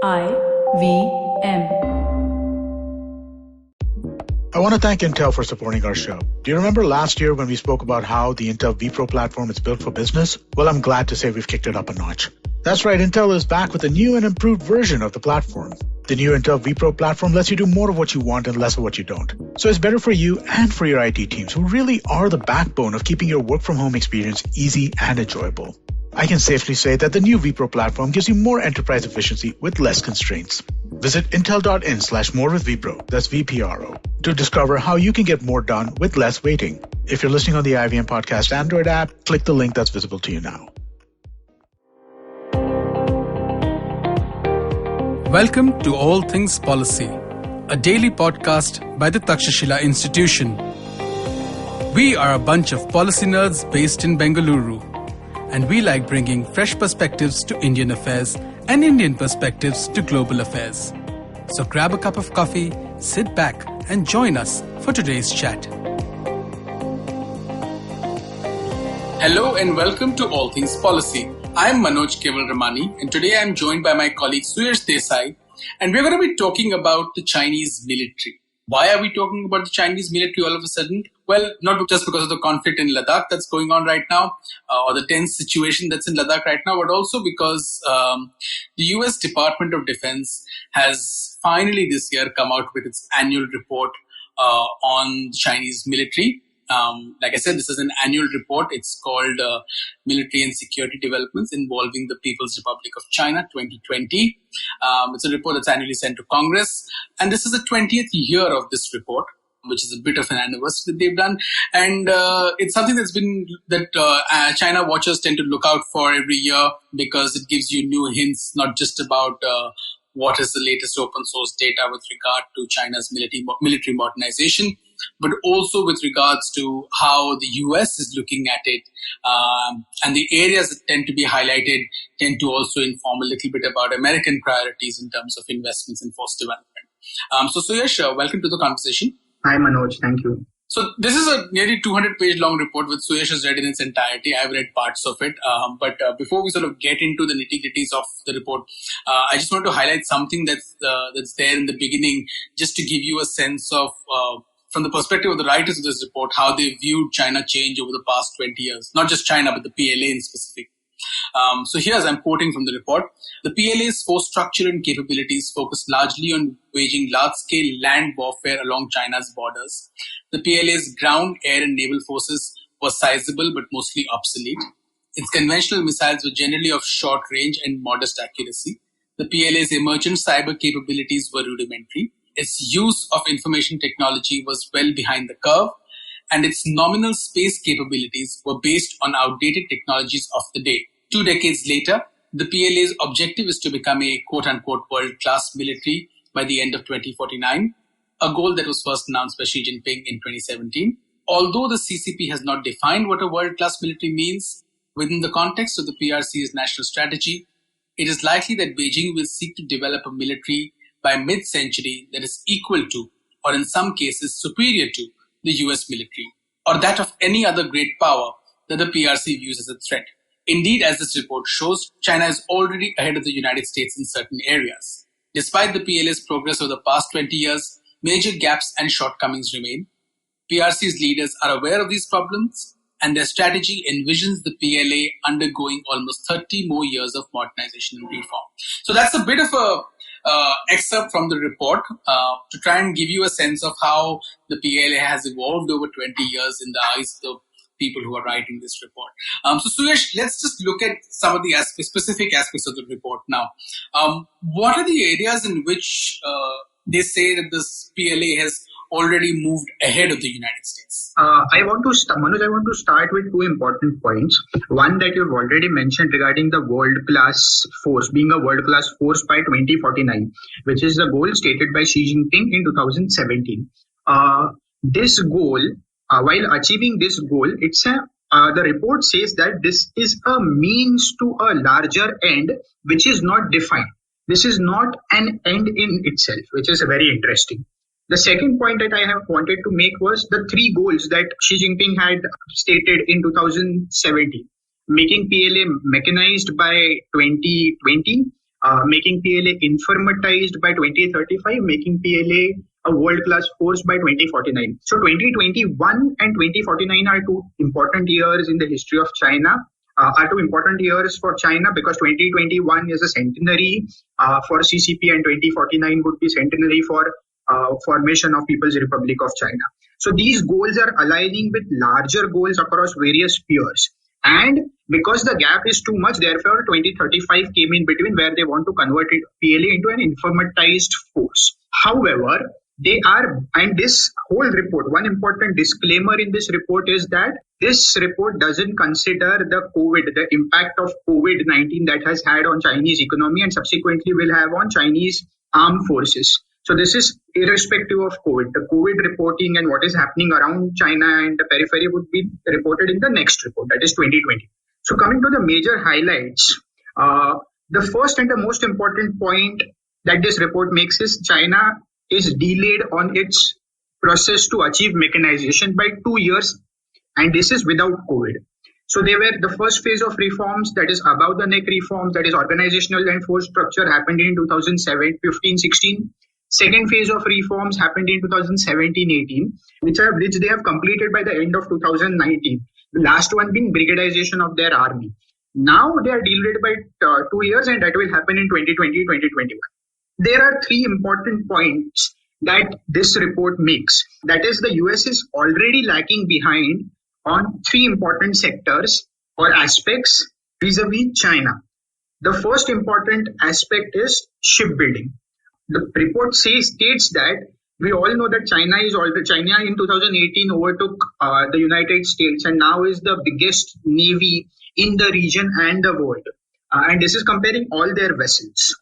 IVM. I want to thank Intel for supporting our show. Do you remember last year when we spoke about how the Intel vPro platform is built for business? Well, I'm glad to say we've kicked it up a notch. That's right, Intel is back with a new and improved version of the platform. The new Intel vPro platform lets you do more of what you want and less of what you don't. So it's better for you and for your IT teams, who really are the backbone of keeping your work-from-home experience easy and enjoyable. I can safely say that the new vPro platform gives you more enterprise efficiency with less constraints. Visit intel.in/more with vPro, that's VPRO, to discover how you can get more done with less waiting. If you're listening on the IVM Podcast Android app, click the link that's visible to you now. Welcome to All Things Policy, a daily podcast by the Takshashila Institution. We are a bunch of policy nerds based in Bengaluru, and we like bringing fresh perspectives to Indian affairs and Indian perspectives to global affairs. So grab a cup of coffee, sit back, and join us for today's chat. Hello and welcome to All Things Policy. I'm Manoj Kewalramani, and today I'm joined by my colleague Suyash Desai, and we're going to be talking about the Chinese military. Why are we talking about the Chinese military all of a sudden? Well, not just because of the conflict in Ladakh that's going on right now, or the tense situation that's in Ladakh right now, but also because the US Department of Defense has finally this year come out with its annual report on the Chinese military. Like I said, this is an annual report. It's called Military and Security Developments Involving the People's Republic of China 2020. It's a report that's annually sent to Congress. And this is the 20th year of this report, which is a bit of an anniversary that they've done. And it's something that China watchers tend to look out for every year because it gives you new hints, not just about what is the latest open source data with regard to China's military modernization, but also with regards to how the US is looking at it. And the areas that tend to be highlighted tend to also inform a little bit about American priorities in terms of investments in force development. So Suyash, welcome to the conversation. Hi Manoj, thank you. So this is a nearly 200-page long report which Suyash has read in its entirety. I've read parts of it. But before we sort of get into the nitty-gritties of the report, I just want to highlight something that's there in the beginning, just to give you a sense of, from the perspective of the writers of this report, how they viewed China change over the past 20 years. Not just China, but the PLA in specific. So here's, I'm quoting from the report. The PLA's force structure and capabilities focus largely on waging large-scale land warfare along China's borders. The PLA's ground, air, and naval forces were sizable but mostly obsolete. Its conventional missiles were generally of short range and modest accuracy. The PLA's emergent cyber capabilities were rudimentary. Its use of information technology was well behind the curve, and its nominal space capabilities were based on outdated technologies of the day. 2 decades later, the PLA's objective is to become a quote-unquote world-class military by the end of 2049, a goal that was first announced by Xi Jinping in 2017. Although the CCP has not defined what a world-class military means within the context of the PRC's national strategy, it is likely that Beijing will seek to develop a military by mid-century that is equal to, or in some cases superior to, the US military, or that of any other great power that the PRC views as a threat. Indeed, as this report shows, China is already ahead of the United States in certain areas. Despite the PLA's progress over the past 20 years, major gaps and shortcomings remain. PRC's leaders are aware of these problems, and their strategy envisions the PLA undergoing almost 30 more years of modernization and reform. So that's a bit of a excerpt from the report to try and give you a sense of how the PLA has evolved over 20 years in the eyes of people who are writing this report. So Suyash, let's just look at some of the specific aspects of the report now. What are the areas in which they say that this PLA has already moved ahead of the United States? Manoj, I want to start with two important points. One that you've already mentioned regarding the world-class force, being a world-class force by 2049, which is the goal stated by Xi Jinping in 2017. This goal, while achieving this goal, the report says that this is a means to a larger end, which is not defined. This is not an end in itself, which is very interesting. The second point that I have wanted to make was the three goals that Xi Jinping had stated in 2017. Making PLA mechanized by 2020, making PLA informatized by 2035, making PLA a world-class force by 2049. So 2021 and 2049 are two important years in the history of China. Are two important years for China because 2021 is a centenary for CCP and 2049 would be centenary for formation of People's Republic of China. So these goals are aligning with larger goals across various spheres. And because the gap is too much, therefore 2035 came in between where they want to convert it PLA into an informatized force. However, they are, and this whole report, one important disclaimer in this report is that this report doesn't consider the impact of COVID-19 that has had on Chinese economy and subsequently will have on Chinese armed forces. So this is irrespective of COVID. The COVID reporting and what is happening around China and the periphery would be reported in the next report, that is 2020. So coming to the major highlights, the first and the most important point that this report makes is China is delayed on its process to achieve mechanization by 2 years, and this is without COVID. So they were the first phase of reforms, that is above the neck reforms, that is organizational and force structure, happened in 2015-16. Second phase of reforms happened in 2017-18, which they have completed by the end of 2019. The last one being brigadization of their army. Now they are delayed by 2 years, and that will happen in 2020-2021. There are three important points that this report makes. That is, the US is already lagging behind on three important sectors or aspects vis-a-vis China. The first important aspect is shipbuilding. The report states that we all know that China in 2018 overtook the United States and now is the biggest navy in the region and the world. And this is comparing all their vessels.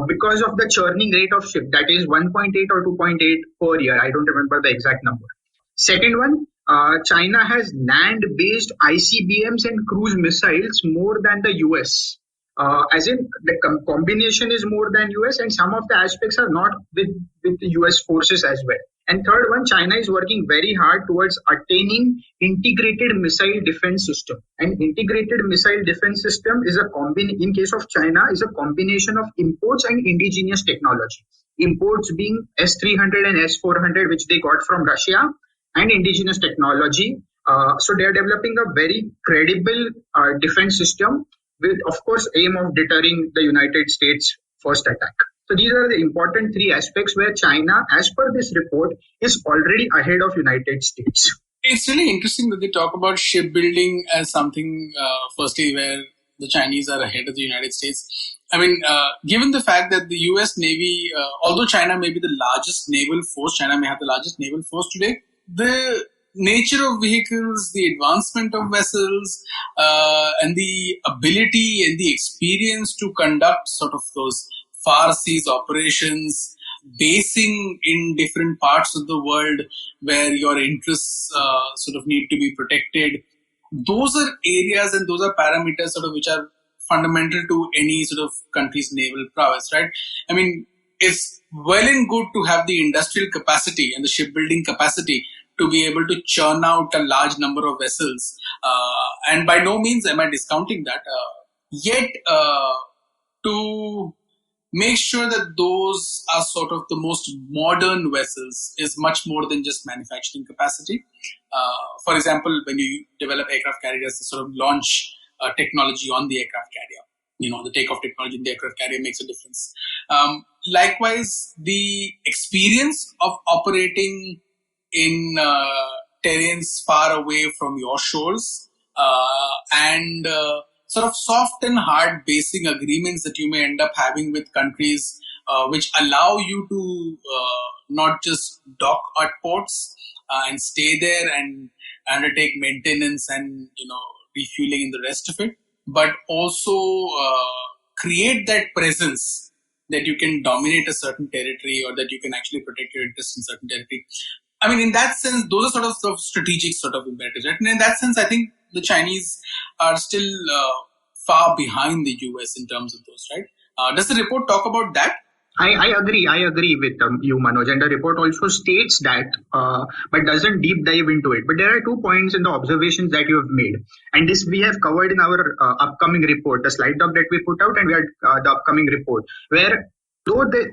Because of the churning rate of ship, that is 1.8 or 2.8 per year. I don't remember the exact number. Second one, China has land-based ICBMs and cruise missiles more than the US. As in, the combination is more than US, and some of the aspects are not with the US forces as well. And third one, China is working very hard towards attaining integrated missile defense system. And integrated missile defense system is in case of China, is a combination of imports and indigenous technology. Imports being S-300 and S-400, which they got from Russia, and indigenous technology. So they are developing a very credible defense system with, of course, aim of deterring the United States' first attack. So these are the important three aspects where China, as per this report, is already ahead of United States. It's really interesting that they talk about shipbuilding as something, firstly, where the Chinese are ahead of the United States. I mean, given the fact that the US Navy, although China may be the largest naval force, China may have the largest naval force today, the nature of vehicles, the advancement of vessels, and the ability and the experience to conduct sort of those far seas operations, basing in different parts of the world where your interests sort of need to be protected. Those are areas and those are parameters sort of which are fundamental to any sort of country's naval prowess, right? I mean, it's well and good to have the industrial capacity and the shipbuilding capacity to be able to churn out a large number of vessels. And by no means am I discounting that. Yet, to make sure that those are sort of the most modern vessels is much more than just manufacturing capacity. For example, when you develop aircraft carriers, the sort of launch technology on the aircraft carrier, the takeoff technology in the aircraft carrier makes a difference. Likewise, the experience of operating in terrains far away from your shores and sort of soft and hard basing agreements that you may end up having with countries which allow you to not just dock at ports and stay there and undertake maintenance and refueling and the rest of it, but also create that presence that you can dominate a certain territory or that you can actually protect your interests in certain territory. I mean, in that sense, those are sort of strategic sort of imperatives, right? And in that sense, I think the Chinese are still far behind the US in terms of those, right? Does the report talk about that? I agree with you, Manoj. And the report also states that, but doesn't deep dive into it. But there are 2 points in the observations that you have made. And this we have covered in our upcoming report, the slide doc that we put out, and we had the upcoming report, where though the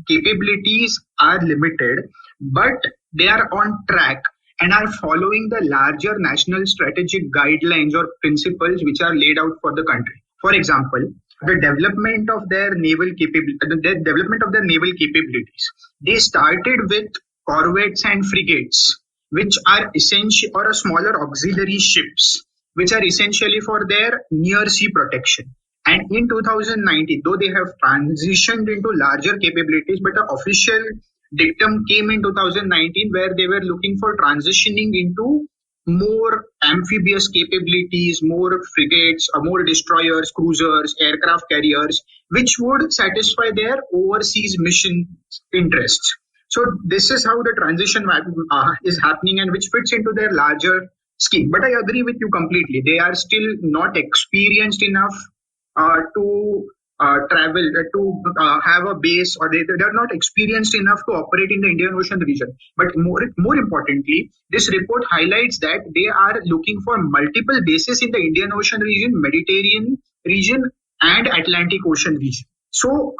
capabilities are limited, but they are on track and are following the larger national strategic guidelines or principles which are laid out for the country. For example, the development of their naval capabilities. They started with corvettes and frigates, which are essential, or a smaller auxiliary ships, which are essentially for their near sea protection. And in 2019, though they have transitioned into larger capabilities, but the official dictum came in 2019 where they were looking for transitioning into more amphibious capabilities, more frigates, more destroyers, cruisers, aircraft carriers, which would satisfy their overseas mission interests. So this is how the transition is happening, and which fits into their larger scheme. But I agree with you completely. They are still not experienced enough to travel, to have a base, or they're not experienced enough to operate in the Indian Ocean region. But more importantly, this report highlights that they are looking for multiple bases in the Indian Ocean region, Mediterranean region, and Atlantic Ocean region. So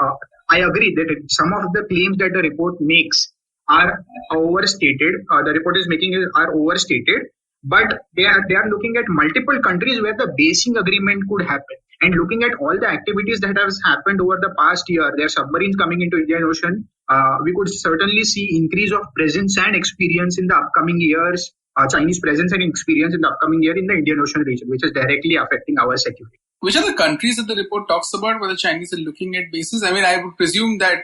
I agree that some of the claims that the report makes are overstated. The report is making are overstated, but they are looking at multiple countries where the basing agreement could happen. And looking at all the activities that has happened over the past year, there are submarines coming into Indian Ocean. We could certainly see increase of presence and experience in the upcoming years, Chinese presence and experience in the upcoming year in the Indian Ocean region, which is directly affecting our security. Which are the countries that the report talks about where the Chinese are looking at bases? I mean, I would presume that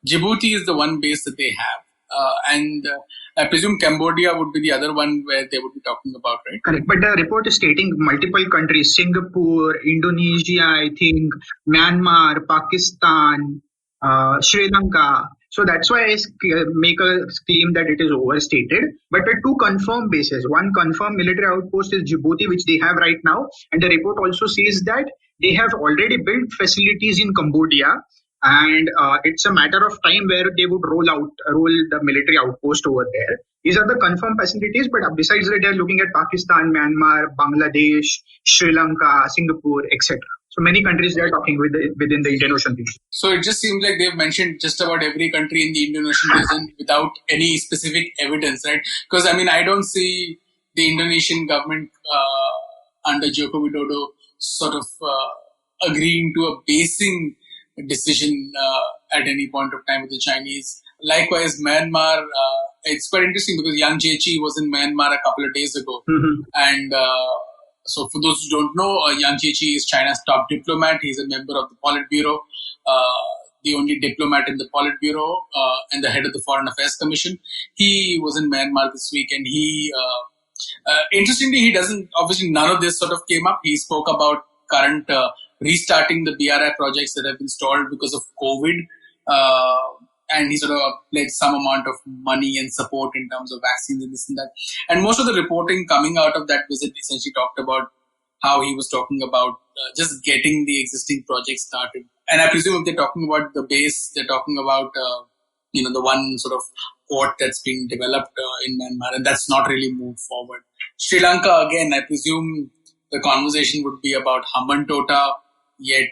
Djibouti is the one base that they have. And I presume Cambodia would be the other one where they would be talking about, right? Correct. But the report is stating multiple countries: Singapore, Indonesia, I think, Myanmar, Pakistan, Sri Lanka. So that's why I make a claim that it is overstated. But the two confirmed bases, one confirmed military outpost is Djibouti, which they have right now. And the report also says that they have already built facilities in Cambodia. And it's a matter of time where they would roll the military outpost over there. These are the confirmed facilities, but besides that, they're looking at Pakistan, Myanmar, Bangladesh, Sri Lanka, Singapore, etc. So many countries they are talking within the Indian Ocean region. So it just seems like they've mentioned just about every country in the Indian Ocean region without any specific evidence, right? Because I mean, I don't see the Indonesian government under Joko Widodo sort of agreeing to a basing decision at any point of time with the Chinese. Likewise, Myanmar, it's quite interesting because Yang Jiechi was in Myanmar a couple of days ago. Mm-hmm. And so for those who don't know, Yang Jiechi is China's top diplomat. He's a member of the Politburo, the only diplomat in the Politburo and the head of the Foreign Affairs Commission. He was in Myanmar this week, and he, interestingly, he doesn't, obviously none of this sort of came up. He spoke about current restarting the BRI projects that have been stalled because of COVID. And he sort of pledged some amount of money and support in terms of vaccines and this and that. And most of the reporting coming out of that visit essentially talked about how he was talking about just getting the existing projects started. And I presume if they're talking about the base, they're talking about, the one sort of port that's being developed in Myanmar, and that's not really moved forward. Sri Lanka, again, I presume the conversation would be about Hambantota, yet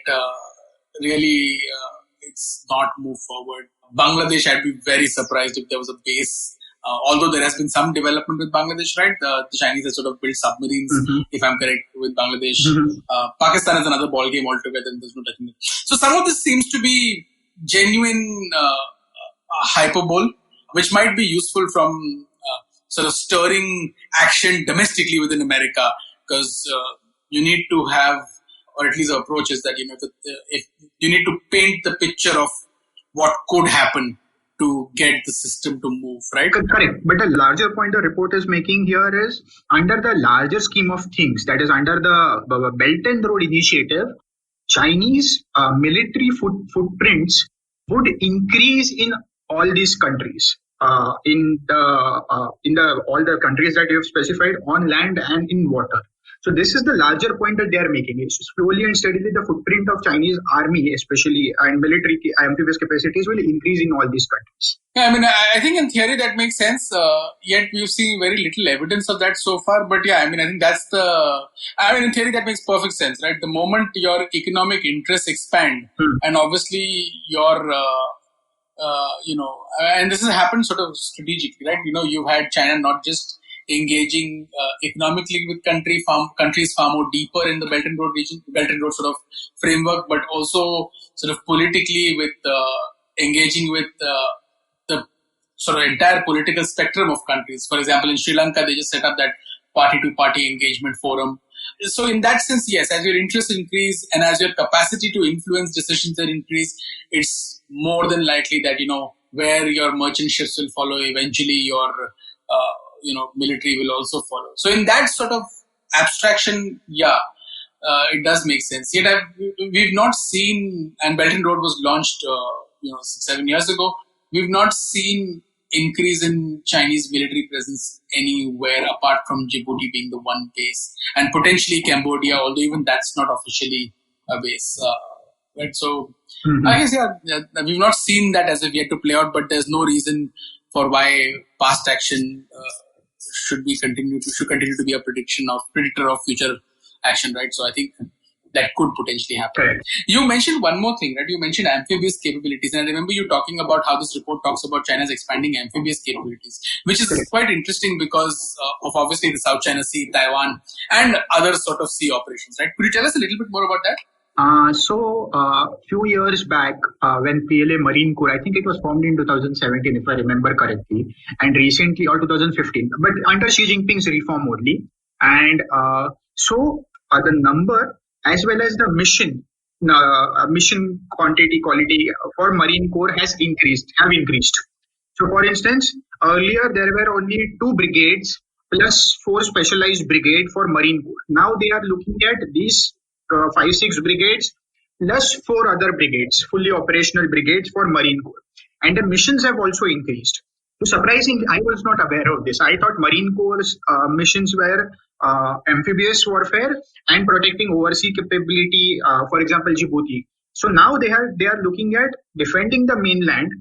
really it's not moved forward. Bangladesh, I'd be very surprised if there was a base. Although there has been some development with Bangladesh, right? The Chinese have sort of built submarines, if I'm correct, with Bangladesh. Pakistan is another ballgame altogether, and there's no touching it. So some of this seems to be genuine hyperbole, which might be useful from sort of stirring action domestically within America, because you need to have, or at least the approach is that, if you need to paint the picture of what could happen to get the system to move, right? Correct. But the larger point the report is making here is, under the larger scheme of things, that is under the Belt and Road Initiative, Chinese military footprints would increase in all these countries, in all the countries that you have specified, on land and in water. So this is the larger point that they are making. It's slowly and steadily the footprint of Chinese army, especially and military amphibious capacities, will increase in all these countries. Yeah, I mean, I think in theory that makes sense. Yet we see very little evidence of that so far. But yeah, I mean, I think in theory that makes perfect sense, right? The moment your economic interests expand, and obviously your, and this has happened sort of strategically, right? You've had China not just engaging economically with countries far more deeper in the Belt and Road region, Belt and Road sort of framework, but also sort of politically with engaging with the sort of entire political spectrum of countries. For example, in Sri Lanka, they just set up that party-to-party engagement forum. So in that sense, yes, as your interests increase and as your capacity to influence decisions increase, it's more than likely that, where your merchant ships will follow, eventually your, military will also follow. So in that sort of abstraction, it does make sense. Yet we've not seen, and Belt and Road was launched, 6-7 years ago, we've not seen increase in Chinese military presence anywhere apart from Djibouti being the one base, and potentially Cambodia, although even that's not officially a base. Right? So I guess, we've not seen that as of yet to play out, but there's no reason for why past action should continue to be a predictor of future action, right? So I think that could potentially happen. Correct. You mentioned one more thing, right? You mentioned amphibious capabilities. And I remember you talking about how this report talks about China's expanding amphibious capabilities, which is quite interesting because of obviously the South China Sea, Taiwan, and other sort of sea operations, right? Could you tell us a little bit more about that? Few years back, when PLA Marine Corps, I think it was formed in 2017, if I remember correctly, and recently, or 2015, but under Xi Jinping's reform only. And the number as well as the mission quality for Marine Corps have increased. So, for instance, earlier there were only 2 brigades plus 4 specialized brigades for Marine Corps. Now they are looking at these 5-6 brigades plus 4 other brigades, fully operational brigades for Marine Corps. And the missions have also increased. So surprisingly, I was not aware of this. I thought Marine Corps' missions were amphibious warfare and protecting overseas capability, for example, Djibouti. So now they are looking at defending the mainland,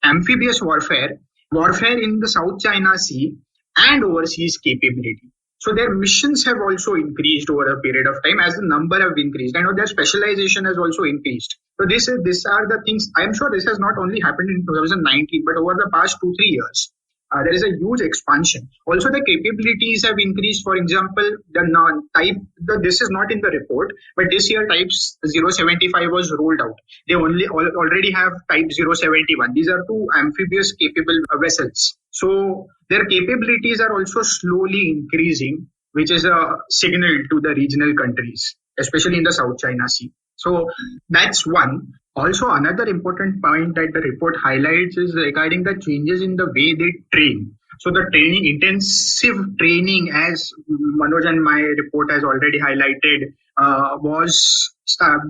amphibious warfare in the South China Sea, and overseas capability. So their missions have also increased over a period of time as the number have increased. I know their specialization has also increased. So these are the things. I'm sure this has not only happened in 2019, but over the past 2-3 years. There is a huge expansion. Also, the capabilities have increased. For example, this is not in the report, but this year Type 075 was rolled out. They already have Type 071. These are 2 amphibious capable vessels. So their capabilities are also slowly increasing, which is a signal to the regional countries, especially in the South China Sea. So that's one. Also, another important point that the report highlights is regarding the changes in the way they train. So the intensive training, as Manoj and my report has already highlighted,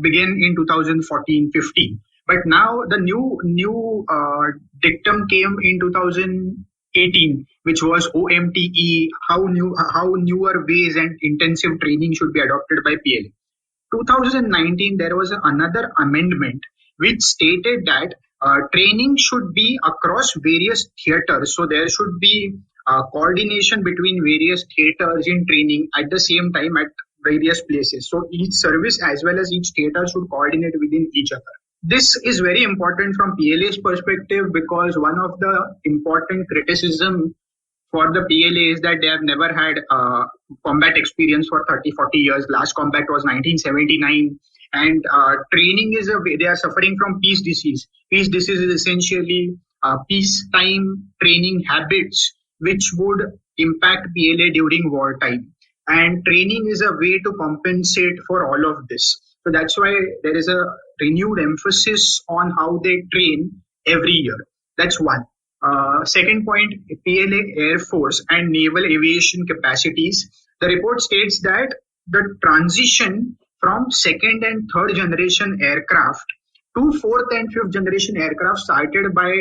began in 2014-15. But now the new dictum came in 2018, which was OMTE, how newer ways and intensive training should be adopted by PLA. 2019, there was another amendment which stated that training should be across various theaters. So there should be coordination between various theaters in training at the same time at various places. So each service as well as each theater should coordinate within each other. This is very important from PLA's perspective because one of the important criticism for the PLA is that they have never had combat experience for 30-40 years. Last combat was 1979. And training is they are suffering from peace disease. Peace disease is essentially peacetime training habits which would impact PLA during wartime. And training is a way to compensate for all of this. So that's why there is a renewed emphasis on how they train every year. That's one. Second point, PLA Air Force and Naval Aviation capacities. The report states that the transition from 2nd and 3rd generation aircraft to 4th and 5th generation aircraft started by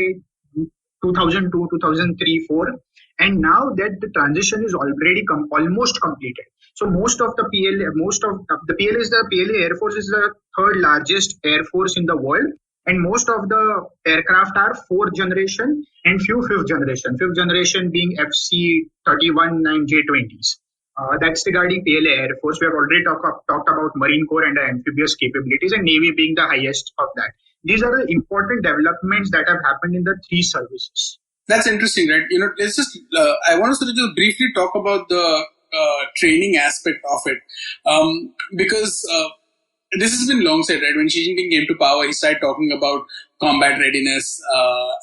2002, 2003, 4. And now that the transition is already almost completed. So most of the PLA is the PLA Air Force is the third largest Air Force in the world. And most of the aircraft are fourth generation and few fifth generation. Fifth generation being FC-31 and J-20s. That's regarding PLA Air Force. We have already talked about Marine Corps and the amphibious capabilities, and Navy being the highest of that. These are the important developments that have happened in the three services. That's interesting, right? Let's just, I want us to just briefly talk about the training aspect of it. Because this has been long said, right? When Xi Jinping came to power, he started talking about combat readiness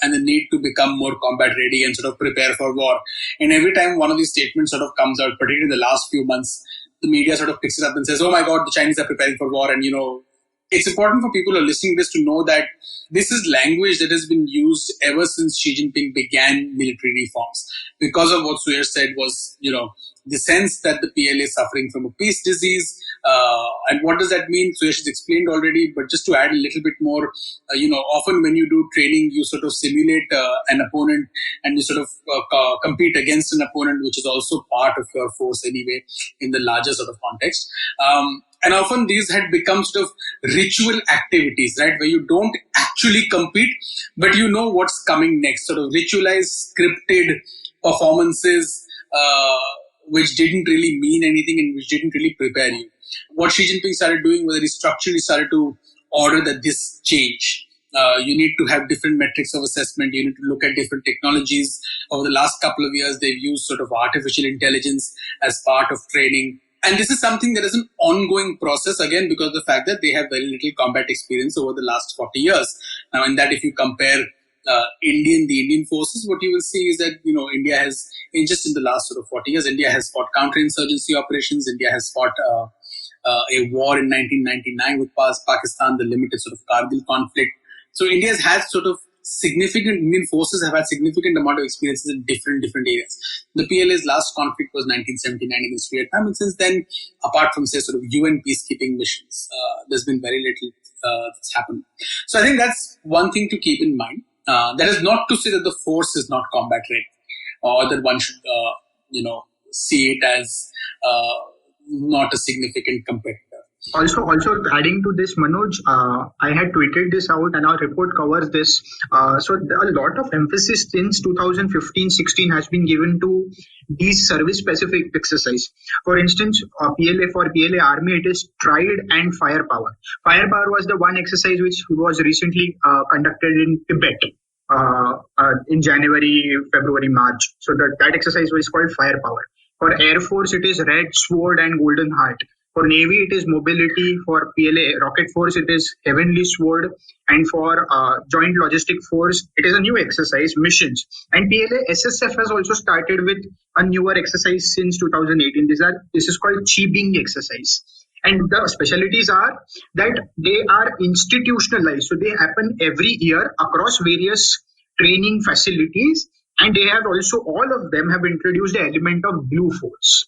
and the need to become more combat ready and sort of prepare for war. And every time one of these statements sort of comes out, particularly in the last few months, the media sort of picks it up and says, oh my God, the Chinese are preparing for war. And, it's important for people who are listening to this to know that this is language that has been used ever since Xi Jinping began military reforms. Because of what Suyash said was, the sense that the PLA is suffering from a peace disease. And what does that mean? Suyash has explained already, but just to add a little bit more, often when you do training, you sort of simulate an opponent and you sort of compete against an opponent, which is also part of your force anyway, in the larger sort of context. And often these had become sort of ritual activities, right? Where you don't actually compete, but you know what's coming next. Sort of ritualized, scripted performances, which didn't really mean anything and which didn't really prepare you. What Xi Jinping started doing was that he structurally started to order that this change. You need to have different metrics of assessment. You need to look at different technologies. Over the last couple of years, they've used sort of artificial intelligence as part of training. And this is something that is an ongoing process, again, because of the fact that they have very little combat experience over the last 40 years. Now, in that, if you compare the Indian forces, what you will see is that, India has, in the last sort of 40 years, India has fought counterinsurgency operations. India has fought a war in 1999 with Pakistan, the limited sort of Kargil conflict. So India has had sort of Indian forces have had significant amount of experiences in different areas. The PLA's last conflict was 1979 against Vietnam, and since then, apart from say sort of UN peacekeeping missions, there's been very little that's happened. So I think that's one thing to keep in mind. That is not to say that the force is not combat ready, or that one should see it as not a significant competitor. Also adding to this, Manoj, I had tweeted this out and our report covers this. So a lot of emphasis since 2015-16 has been given to these service-specific exercise. For instance, for PLA Army, it is Triad and Firepower. Firepower was the one exercise which was recently conducted in Tibet in January, February, March. So that exercise was called Firepower. For Air Force, it is Red Sword and Golden Heart. For Navy, it is Mobility. For PLA Rocket Force, it is Heavenly Sword. And for Joint Logistic Force, it is a new exercise, Missions. And PLA SSF has also started with a newer exercise since 2018. This is called Chi-Bing exercise. And the specialties are that they are institutionalized. So they happen every year across various training facilities. And they have also, all of them have introduced the element of Blue Force.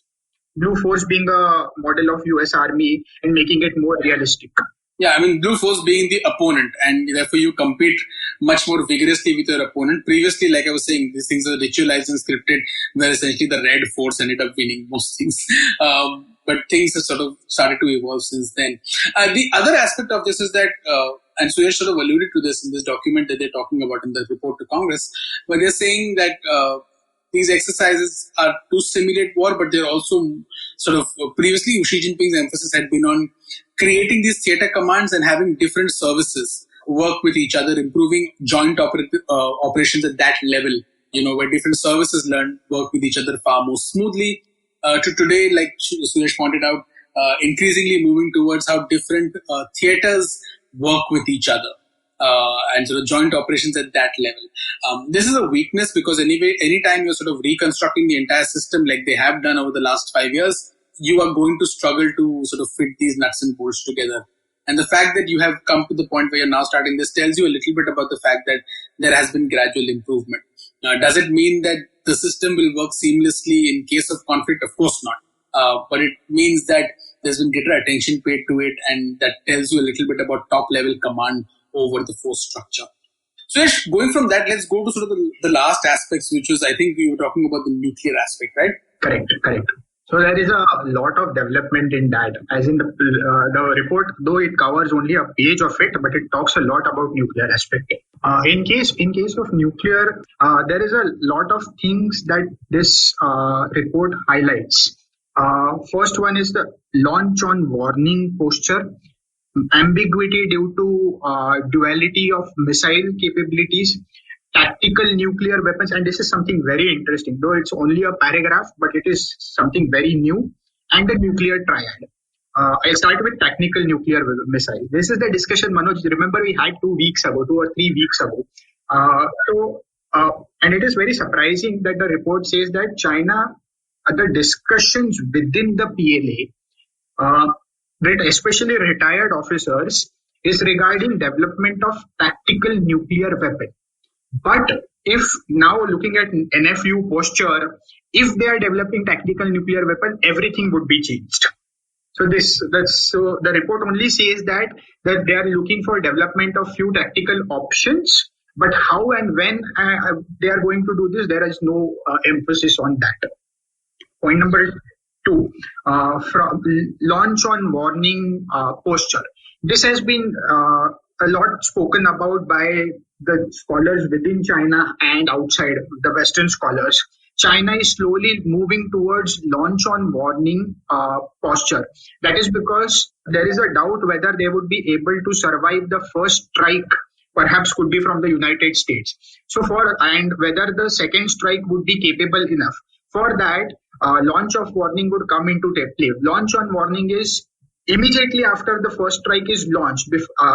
Blue Force being a model of US Army and making it more realistic. Yeah, Blue Force being the opponent, and therefore you compete much more vigorously with your opponent. Previously, like I was saying, these things are ritualized and scripted, where essentially the Red Force ended up winning most things. But things have sort of started to evolve since then. The other aspect of this is that, and Suyash sort of alluded to this in this document that they're talking about in the report to Congress, where they're saying that these exercises are to simulate war, but they're also sort of previously Xi Jinping's emphasis had been on creating these theater commands and having different services work with each other, improving joint operations at that level, where different services work with each other far more smoothly. To today, like Suyash pointed out, increasingly moving towards how different theaters work with each other. And sort of joint operations at that level. This is a weakness because anytime you're sort of reconstructing the entire system like they have done over the last 5 years, you are going to struggle to sort of fit these nuts and bolts together. And the fact that you have come to the point where you're now starting this tells you a little bit about the fact that there has been gradual improvement. Does it mean that the system will work seamlessly in case of conflict? Of course not. But it means that there's been greater attention paid to it, and that tells you a little bit about top level command over the force structure. Suyash, going from that, let's go to sort of the last aspects, which was, I think you were talking about the nuclear aspect, right? Correct. So there is a lot of development in that, as in the report, though it covers only a page of it, but it talks a lot about nuclear aspect. In case of nuclear, there is a lot of things that this report highlights. First one is the launch on warning posture, ambiguity due to duality of missile capabilities, tactical nuclear weapons, and this is something very interesting, though it's only a paragraph, but it is something very new, and the nuclear triad. I'll start with tactical nuclear missile. This is the discussion, Manoj. Remember, we had 2 weeks ago, 2 or 3 weeks ago. And it is very surprising that the report says that China, the discussions within the PLA, especially retired officers, is regarding development of tactical nuclear weapon. But if now looking at NFU posture, if they are developing tactical nuclear weapon, everything would be changed. So the report only says that they are looking for development of few tactical options, but how and when they are going to do this, there is no emphasis on that. Point number 2, from launch on warning posture. This has been a lot spoken about by the scholars within China and outside, the Western scholars. China is slowly moving towards launch on warning posture. That is because there is a doubt whether they would be able to survive the first strike, perhaps could be from the United States. And whether the second strike would be capable enough. For that, launch of warning would come into play. Launch on warning is immediately after the first strike is launched,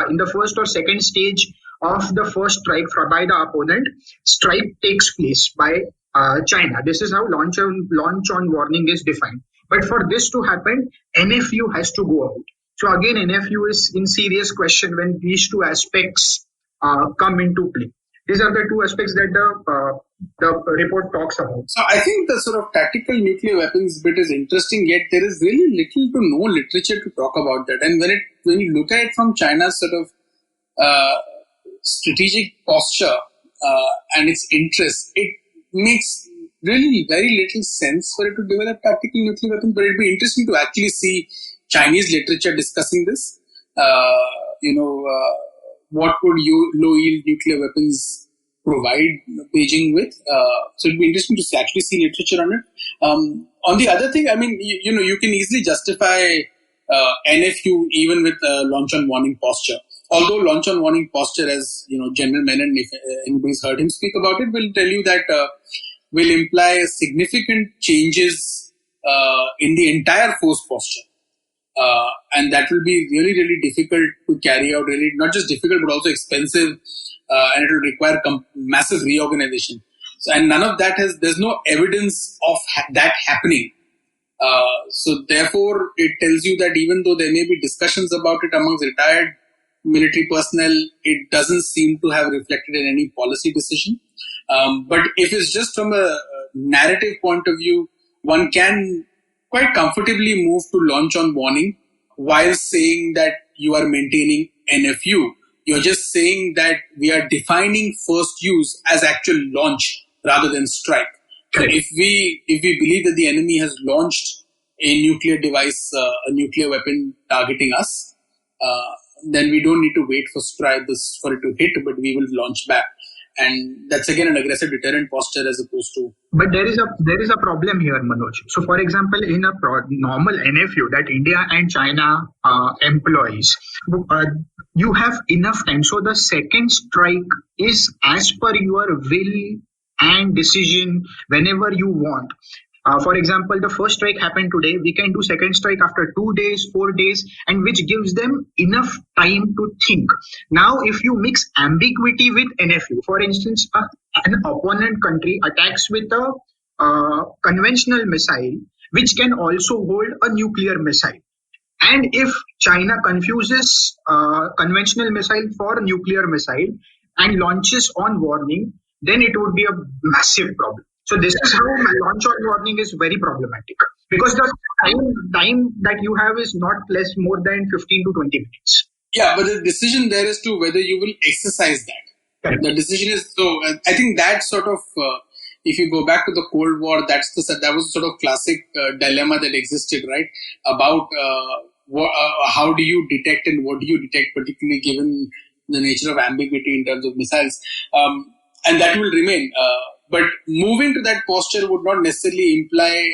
in the first or second stage of the first strike by the opponent, strike takes place by China. This is how launch on warning is defined. But for this to happen, NFU has to go out. So again, NFU is in serious question when these two aspects come into play. These are the two aspects that the report talks about. So I think the sort of tactical nuclear weapons bit is interesting, yet there is really little to no literature to talk about that. And when you look at it from China's sort of strategic posture and its interest, it makes really very little sense for it to develop tactical nuclear weapons. But it'd be interesting to actually see Chinese literature discussing this. What would low-yield nuclear weapons provide Beijing with? So it'd be interesting to actually see literature on it. On the other thing, I mean, you can easily justify NFU even with launch on warning posture. Although launch on warning posture, as General Menon, if anybody's heard him speak about it, will tell you that will imply significant changes in the entire force posture. And that will be really, really difficult to carry out, really not just difficult, but also expensive, and it will require massive reorganization. So, and none of that there's no evidence of that happening. So therefore, it tells you that even though there may be discussions about it amongst retired military personnel, it doesn't seem to have reflected in any policy decision. But if it's just from a narrative point of view, one can quite comfortably move to launch on warning while saying that you are maintaining NFU. You're just saying that we are defining first use as actual launch rather than strike. So if we believe that the enemy has launched a nuclear device, a nuclear weapon targeting us, then we don't need to wait for it to hit, but we will launch back. And that's again an aggressive deterrent posture as opposed to. But there is a problem here, Manoj. So, for example, in a normal NFU that India and China employs, you have enough time. So the second strike is as per your will and decision whenever you want. For example, the first strike happened today. We can do second strike after 2 days, 4 days, and which gives them enough time to think. Now, if you mix ambiguity with NFU, for instance, an opponent country attacks with a conventional missile, which can also hold a nuclear missile. And if China confuses conventional missile for nuclear missile and launches on warning, then it would be a massive problem. So this is how launch on warning is very problematic, because the time that you have is not more than 15 to 20 minutes. Yeah, but the decision there is to whether you will exercise that. The decision is so. I think that sort of, if you go back to the Cold War, that was sort of classic dilemma that existed, right? About how do you detect and what do you detect, particularly given the nature of ambiguity in terms of missiles, and that will remain. But moving to that posture would not necessarily imply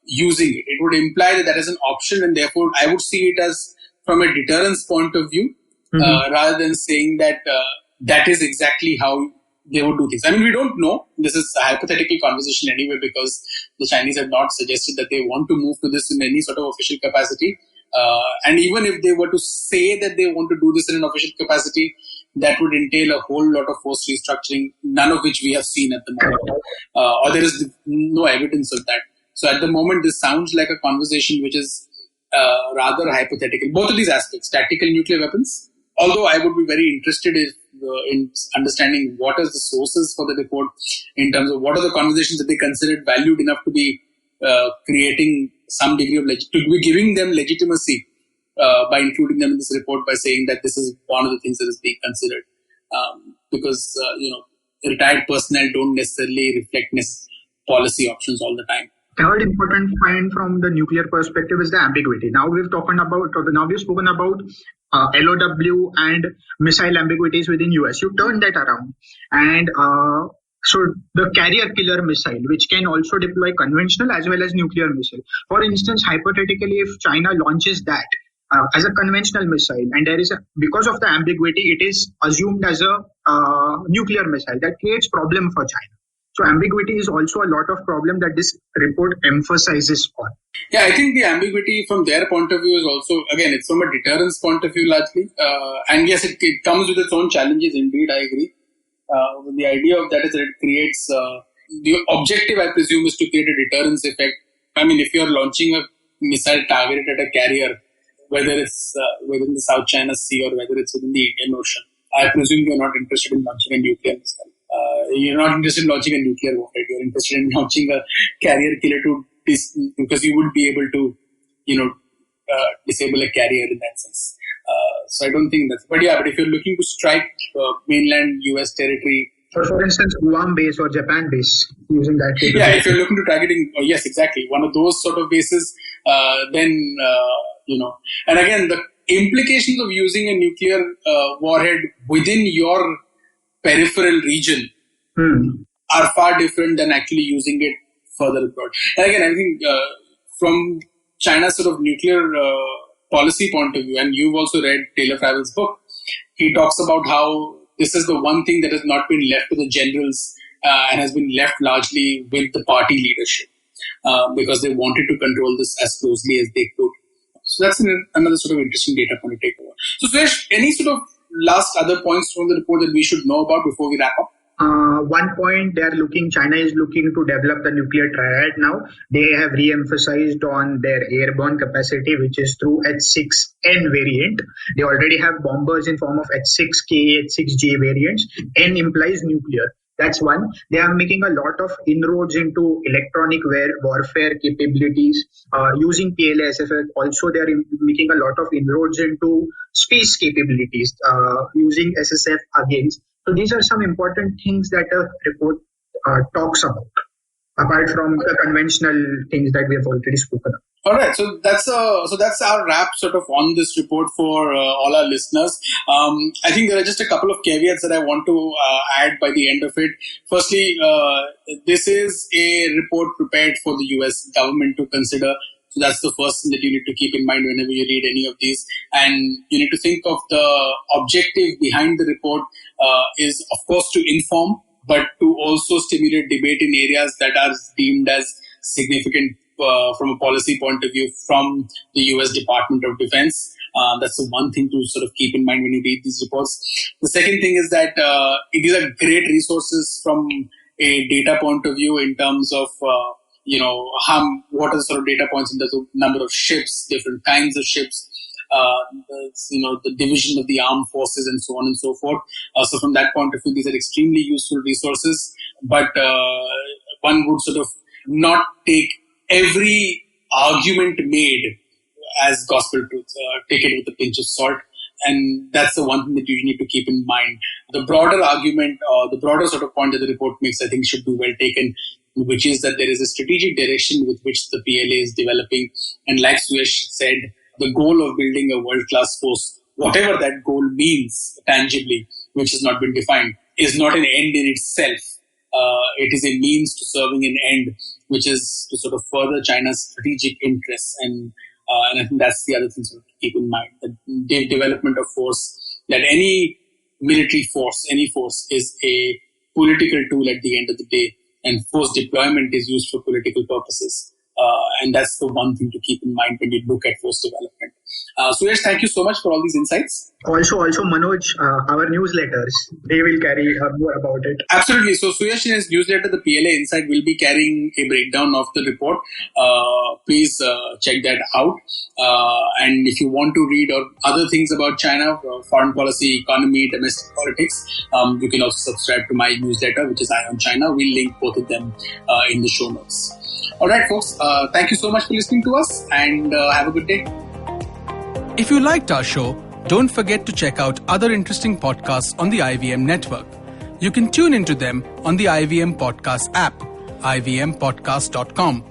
using it. It would imply that is an option, and therefore I would see it as from a deterrence point of view, rather than saying that that is exactly how they would do things. I mean, we don't know. This is a hypothetical conversation anyway, because the Chinese have not suggested that they want to move to this in any sort of official capacity. And even if they were to say that they want to do this in an official capacity, that would entail a whole lot of force restructuring, none of which we have seen at the moment, or there is no evidence of that. So at the moment, this sounds like a conversation which is rather hypothetical. Both of these aspects, tactical nuclear weapons, although I would be very interested in understanding what are the sources for the report in terms of what are the conversations that they considered valued enough to be creating some degree of to be giving them legitimacy by including them in this report, by saying that this is one of the things that is being considered, because retired personnel don't necessarily reflect policy options all the time. Third important point from the nuclear perspective is the ambiguity. Now we've spoken about LOW and missile ambiguities within US. You turn that around, and so the carrier killer missile, which can also deploy conventional as well as nuclear missile. For instance, hypothetically, if China launches that as a conventional missile, and because of the ambiguity, it is assumed as a nuclear missile, that creates problem for China. So ambiguity is also a lot of problem that this report emphasizes on. Yeah, I think the ambiguity from their point of view is also, again, it's from a deterrence point of view largely. And yes, it comes with its own challenges indeed, I agree. The idea of that is that it creates, the objective I presume is to create a deterrence effect. I mean, if you're launching a missile targeted at a carrier, whether it's within the South China Sea or whether it's within the Indian Ocean, I presume you're not interested in launching a nuclear missile. You're not interested in launching a nuclear warhead. You're interested in launching a carrier killer because you would be able to, disable a carrier in that sense. So I don't think that's. But if you're looking to strike mainland US territory, for instance, Guam base or Japan base, using that. Yeah, if you're looking to targeting, yes, exactly, one of those sort of bases, then and again, the implications of using a nuclear warhead within your peripheral region are far different than actually using it further abroad. And again, I think from China's sort of nuclear policy point of view, and you've also read Taylor Fravel's book, he talks about how this is the one thing that has not been left to the generals and has been left largely with the party leadership because they wanted to control this as closely as they could. So that's another sort of interesting data point to take over. So Suyash, any sort of last other points from the report that we should know about before we wrap up? One point, China is looking to develop the nuclear triad now. They have re-emphasized on their airborne capacity, which is through H-6N variant. They already have bombers in form of H-6K, H-6J variants. N implies nuclear. That's one. They are making a lot of inroads into electronic warfare capabilities using PLA SFF. Also, they are making a lot of inroads into space capabilities using SSF against. So these are some important things that the report talks about, apart from the conventional things that we have already spoken of. All right, so that's our wrap sort of on this report for all our listeners. I think there are just a couple of caveats that I want to add by the end of it. Firstly, this is a report prepared for the US government to consider. So that's the first thing that you need to keep in mind whenever you read any of these. And you need to think of the objective behind the report is, of course, to inform, but to also stimulate debate in areas that are deemed as significant from a policy point of view from the US Department of Defense. That's the one thing to sort of keep in mind when you read these reports. The second thing is that these are great resources from a data point of view in terms of what are the sort of data points in terms of number of ships, different kinds of ships, the division of the armed forces, and so on and so forth. So from that point of view, these are extremely useful resources. But one would sort of not take every argument made as gospel truth. Take it with a pinch of salt. And that's the one thing that you need to keep in mind. The broader argument or the broader sort of point that the report makes, I think, should be well taken, which is that there is a strategic direction with which the PLA is developing. And like Suyash said, the goal of building a world-class force, whatever that goal means tangibly, which has not been defined, is not an end in itself. It is a means to serving an end, which is to sort of further China's strategic interests. And I think that's the other thing to keep in mind. The development of force, that any military force, any force is a political tool at the end of the day. And force deployment is used for political purposes. And that's the one thing to keep in mind when you look at force development. Suyash, thank you so much for all these insights. Also, Manoj, our newsletters, they will carry more about it. Absolutely. So Suyash in his newsletter, the PLA Insight, will be carrying a breakdown of the report. Please check that out. And if you want to read other things about China, foreign policy, economy, domestic politics, you can also subscribe to my newsletter, which is Eye on China. We'll link both of them in the show notes. All right, folks. Thank you so much for listening to us, and have a good day. If you liked our show, don't forget to check out other interesting podcasts on the IVM network. You can tune into them on the IVM Podcast app, ivmpodcast.com,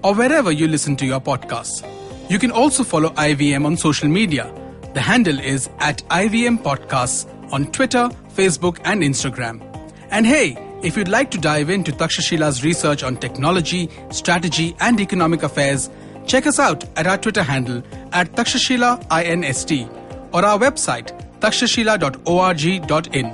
or wherever you listen to your podcasts. You can also follow IVM on social media. The handle is @IVM Podcasts on Twitter, Facebook, and Instagram. And hey, if you'd like to dive into Takshashila's research on technology, strategy, and economic affairs, check us out at our Twitter handle @TakshashilaINST or our website takshashila.org.in.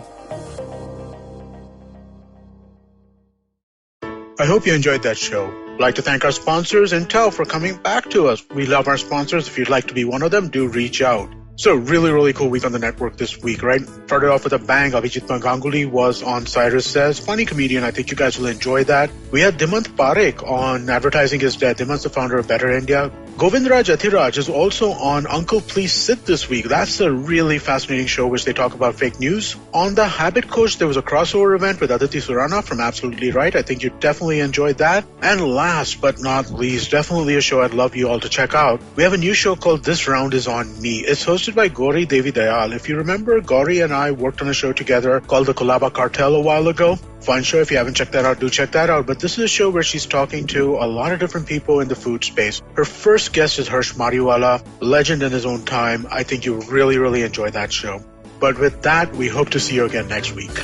I hope you enjoyed that show. I'd like to thank our sponsors, Intel, for coming back to us. We love our sponsors. If you'd like to be one of them, do reach out. So really, really cool week on the network this week, right? Started off with a bang. Abhijit Ganguly was on Cyrus Says. Funny comedian. I think you guys will enjoy that. We had Dimant Parekh on Advertising is Dead. Dimant's the founder of Better India. Govindraj Athiraj is also on Uncle Please Sit this week. That's a really fascinating show which they talk about fake news. On The Habit Coach, there was a crossover event with Aditi Surana from Absolutely Right. I think you definitely enjoyed that. And last but not least, definitely a show I'd love you all to check out. We have a new show called This Round Is On Me. It's hosted by Gauri Devi Dayal. If you remember, Gauri and I worked on a show together called The Kolaba Cartel a while ago. Fun show. If you haven't checked that out, do check that out. But this is a show where she's talking to a lot of different people in the food space. Her first guest is Harsh Mariwala, legend in his own time. I think you'll really, really enjoy that show. But with that, we hope to see you again next week.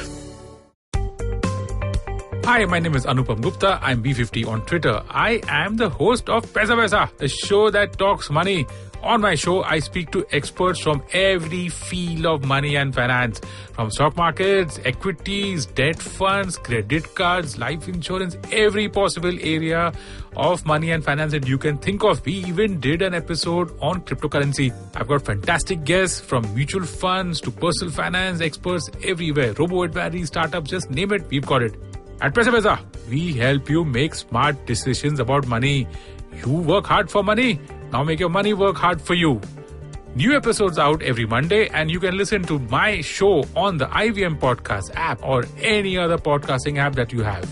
Hi, my name is Anupam Gupta. I'm B50 on Twitter. I am the host of Paisa Vaisa, the show that talks money. On my show, I speak to experts from every field of money and finance, from stock markets, equities, debt funds, credit cards, life insurance, every possible area of money and finance that you can think of. We even did an episode on cryptocurrency. I've got fantastic guests from mutual funds to personal finance experts everywhere. Robo-advisory, startups, just name it, we've got it. At Paisa Vaisa, we help you make smart decisions about money. You work hard for money. Now make your money work hard for you. New episodes out every Monday, and you can listen to my show on the IVM Podcast app or any other podcasting app that you have.